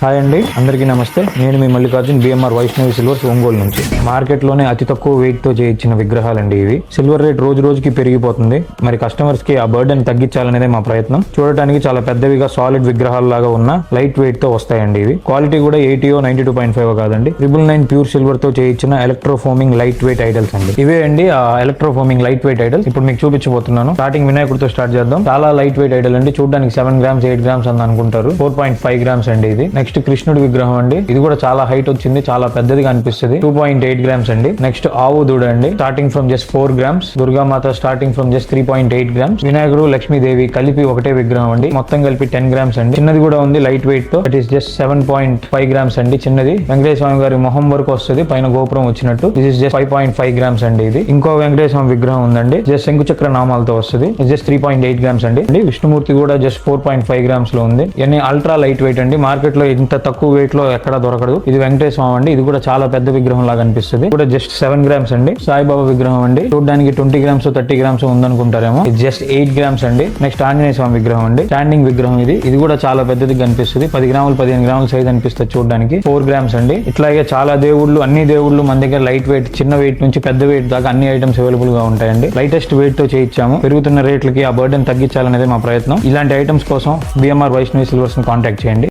Hi అండి, అందరికీ నమస్తే. నేను మీ మల్లికార్జున్, బిఎంఆర్ వైష్ణవి సిల్వర్స్, ఒంగోలు నుంచి. మార్కెట్లోనే అతి తక్కువ వెయిట్తో చేయించిన విగ్రహాలండి ఇవి. సిల్వర్ రేట్ రోజు రోజుకి పెరిగిపోతుంది. మరి కస్టమర్స్కి ఆ బర్డెన్ తగ్గించాలనేదే మా ప్రయత్నం. చూడటానికి చాలా పెద్దవిగా సాలిడ్ విగ్రహాల లాగా ఉన్న లైట్ వెయిట్తో వస్తాయండి ఇవి. క్వాలిటీ కూడా 80 92.5 కాదండి, 999 ప్యూర్ సిల్వర్తో చేయించిన ఎలక్ట్రోఫోమింగ్ లైట్ వెయిట్ ఐడల్స్ అండి. ఇవే అండి ఆ ఎలక్ట్రోఫోమింగ్ లైట్ వెయిట్ ఐడల్స్. ఇప్పుడు మీకు చూపించబోతున్నాను. స్టార్టింగ్ వినాయకుడితో స్టార్ట్ చేద్దాం. చాలా లైట్ వెయిట్ ఐడల్ అండి. చూడడానికి 7 గ్రామ్స్ 8 గ్రామ్స్ అని అనుకుంటారు. 4.5 గ్రామ్స్ అండి ఇది. నెక్స్ట్ కృష్ణుడి విగ్రహం అండి. ఇది కూడా చాలా హైట్ వచ్చింది, చాలా పెద్దదిగా అనిపిస్తుంది. 2.8 గ్రామ్స్ అండి. నెక్స్ట్ ఆవు దూడ అండి, starting from just 4 grams. Durgamata starting from just 3.8 grams. వినాయకుడు, లక్ష్మీదేవి కలిపి ఒకటే విగ్రహం అండి. మొత్తం కలిపి 10 గ్రామ్స్ అండి. చిన్నది కూడా ఉంది లైట్ వెయిట్ తో. ఇట్ ఈస్ జస్ట్ 7.5 గ్రామ్స్ అండి. చిన్నది వెంకటేశ్వర స్వామి గారి మొహం వరకు వస్తుంది, పైన గోపురం వచ్చినట్టు. దిస్ ఇస్ జస్ట్ 5.5 గ్రామ్స్ అండి. ఇది ఇంకో వెంకటేశ్వర స్వామి విగ్రహం ఉందండి, జస్ట్ శంకుచక్ర నామాలతో వస్తుంది. జస్ట్ 3.8 గ్రామ్స్ అండి. విష్ణుమూర్తి కూడా జస్ట్ 4.5 గ్రామ్స్ లో ఉంది. ఇవన్నీ అల్ట్రా లైట్ వెయిట్ అండి. మార్కెట్ లో ఇంత తక్కువ వెయిట్ లో ఎక్కడ దొరకదు. ఇది వెంకటేశ్వర స్వామి అండి. ఇది కూడా చాలా పెద్ద విగ్రహం లాగా అనిపిస్తుంది. కూడా జస్ట్ 7 గ్రామ్స్ అండి. సాయిబాబా విగ్రహం అండి. చూడడానికి 20 గ్రామ్స్ 30 గ్రామ్స్ ఉందనుకుంటారేమో. ఇది జస్ట్ 8 గ్రామ్స్ అండి. నెక్స్ట్ ఆంజనేయ స్వామి విగ్రహం అండి, స్టాండింగ్ విగ్రహం. ఇది కూడా చాలా పెద్దది కనిపిస్తుంది. 10 గ్రాములు 15 గ్రాముల సైజ్ అనిపిస్తుంది చూడడానికి. 4 గ్రామ్స్ అండి. ఇట్లాగే చాలా దేవుళ్ళు, అన్ని దేవుళ్ళు మన దగ్గర లైట్ వెయిట్, చిన్న వెయిట్ నుంచి పెద్ద వెయిట్ దాకా అన్ని ఐటమ్స్ అవైలబుల్ గా ఉంటాయండి. లైటెస్ట్ వెయిట్ తో చేయించాము. పెరుగుతున్న రేట్లకి ఆ బర్డెన్ తగ్గించాలనేది మా ప్రయత్నం. ఇలాంటి ఐటమ్స్ కోసం బిఎంఆర్ వైష్ణవి సిల్వర్స్ ని కాంటాక్ట్ చేయండి.